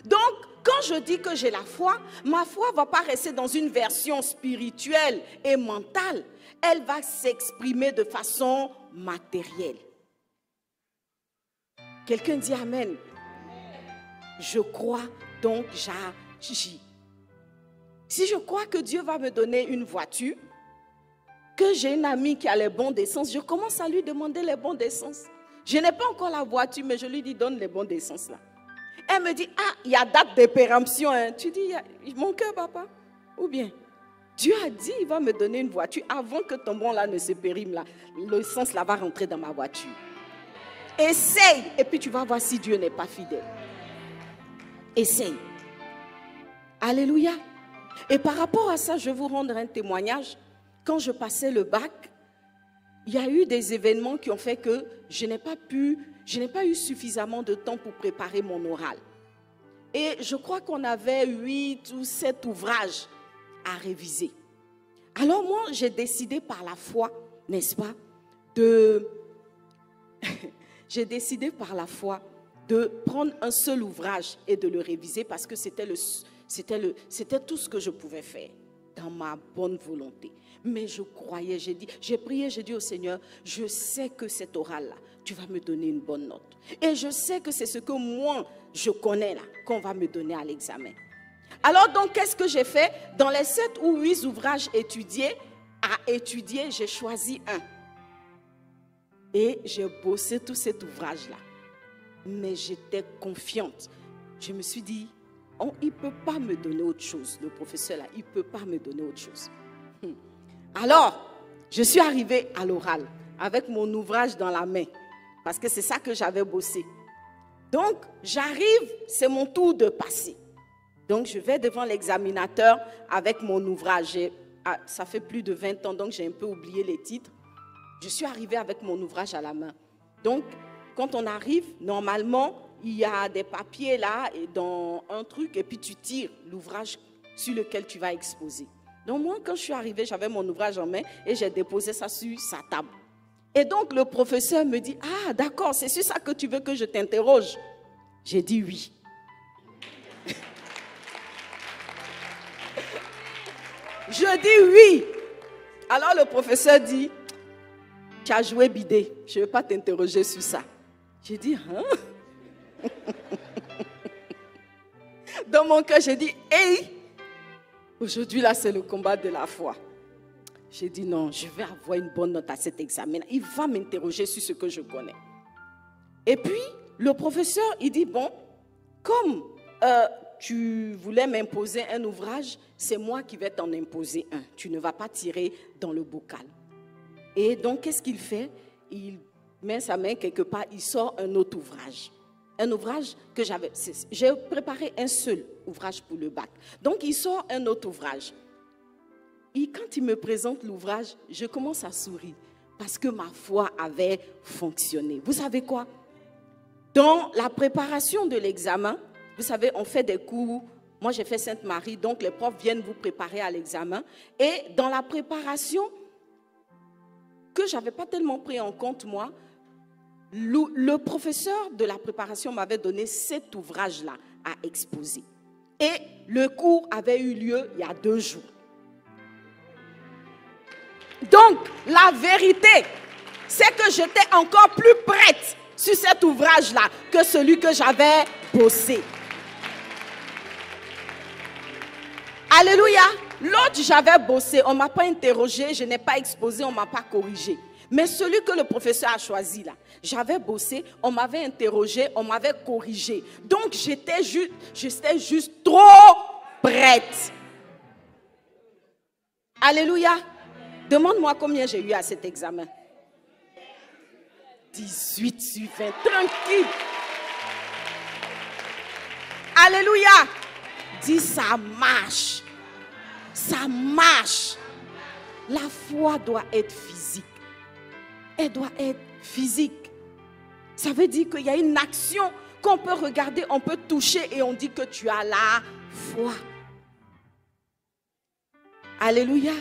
Donc, quand je dis que j'ai la foi, ma foi ne va pas rester dans une version spirituelle et mentale. Elle va s'exprimer de façon matérielle. Quelqu'un dit Amen. Je crois, donc j'agis. Si je crois que Dieu va me donner une voiture, que j'ai une amie qui a les bons d'essence, je commence à lui demander les bons d'essence. Je n'ai pas encore la voiture, mais je lui dis donne les bons d'essence là. Elle me dit, ah, il y a date de péremption. Hein. Tu dis, mon cœur, papa. Ou bien, Dieu a dit, il va me donner une voiture avant que ton bon là ne se périme là. L'essence là va rentrer dans ma voiture. Essaye, et puis tu vas voir si Dieu n'est pas fidèle. Essaye. Alléluia. Et par rapport à ça, je vais vous rendre un témoignage. Quand je passais le bac, il y a eu des événements qui ont fait que je n'ai pas eu suffisamment de temps pour préparer mon oral. Et je crois qu'on avait 8 ou 7 ouvrages à réviser. Alors moi, j'ai décidé par la foi, n'est-ce pas, j'ai décidé par la foi de prendre un seul ouvrage et de le réviser parce que c'était tout ce que je pouvais faire dans ma bonne volonté. Mais je croyais, j'ai prié, j'ai dit au Seigneur, je sais que cet oral-là, tu vas me donner une bonne note. Et je sais que c'est ce que moi, je connais là, qu'on va me donner à l'examen. Alors donc, qu'est-ce que j'ai fait? Dans les 7 ou 8 ouvrages à étudier, j'ai choisi un. Et j'ai bossé tout cet ouvrage-là. Mais j'étais confiante. Je me suis dit, oh, il ne peut pas me donner autre chose. Le professeur là, il ne peut pas me donner autre chose. Alors, je suis arrivée à l'oral avec mon ouvrage dans la main. Parce que c'est ça que j'avais bossé. Donc, j'arrive, c'est mon tour de passer. Donc, je vais devant l'examinateur avec mon ouvrage. Ça fait plus de 20 ans, donc j'ai un peu oublié les titres. Je suis arrivée avec mon ouvrage à la main. Donc, quand on arrive, normalement, il y a des papiers là, et dans un truc, et puis tu tires l'ouvrage sur lequel tu vas exposer. Donc, moi, quand je suis arrivée, j'avais mon ouvrage en main et j'ai déposé ça sur sa table. Et donc, le professeur me dit, ah, d'accord, c'est sur ça que tu veux que je t'interroge. J'ai dit oui. Je dis oui. Alors, le professeur dit, tu as joué bidé, je ne vais pas t'interroger sur ça. J'ai dit, hein? Dans mon cœur, j'ai dit, hey, aujourd'hui, là, c'est le combat de la foi. J'ai dit, non, je vais avoir une bonne note à cet examen. Il va m'interroger sur ce que je connais. Et puis, le professeur, il dit, bon, comme tu voulais m'imposer un ouvrage, c'est moi qui vais t'en imposer un. Tu ne vas pas tirer dans le bocal. Et donc, qu'est-ce qu'il fait? Il met sa main quelque part, il sort un autre ouvrage. Un ouvrage que j'avais... J'ai préparé un seul ouvrage pour le bac. Donc, il sort un autre ouvrage. Et quand il me présente l'ouvrage, je commence à sourire. Parce que ma foi avait fonctionné. Vous savez quoi? Dans la préparation de l'examen, vous savez, on fait des cours. Moi, j'ai fait Sainte-Marie, donc les profs viennent vous préparer à l'examen. Et dans la préparation, que je n'avais pas tellement pris en compte, moi, le professeur de la préparation m'avait donné cet ouvrage-là à exposer. Et le cours avait eu lieu il y a 2 jours. Donc, la vérité, c'est que j'étais encore plus prête sur cet ouvrage-là que celui que j'avais bossé. Alléluia. L'autre, j'avais bossé, on ne m'a pas interrogé, je n'ai pas exposé, on ne m'a pas corrigé. Mais celui que le professeur a choisi là, j'avais bossé, on m'avait interrogé, on m'avait corrigé. Donc, j'étais juste trop prête. Alléluia. Demande-moi combien j'ai eu à cet examen. 18 sur 20, tranquille. Alléluia. Dis, ça marche. Ça marche. La foi doit être physique. Elle doit être physique. Ça veut dire qu'il y a une action qu'on peut regarder, on peut toucher et on dit que tu as la foi. Alléluia.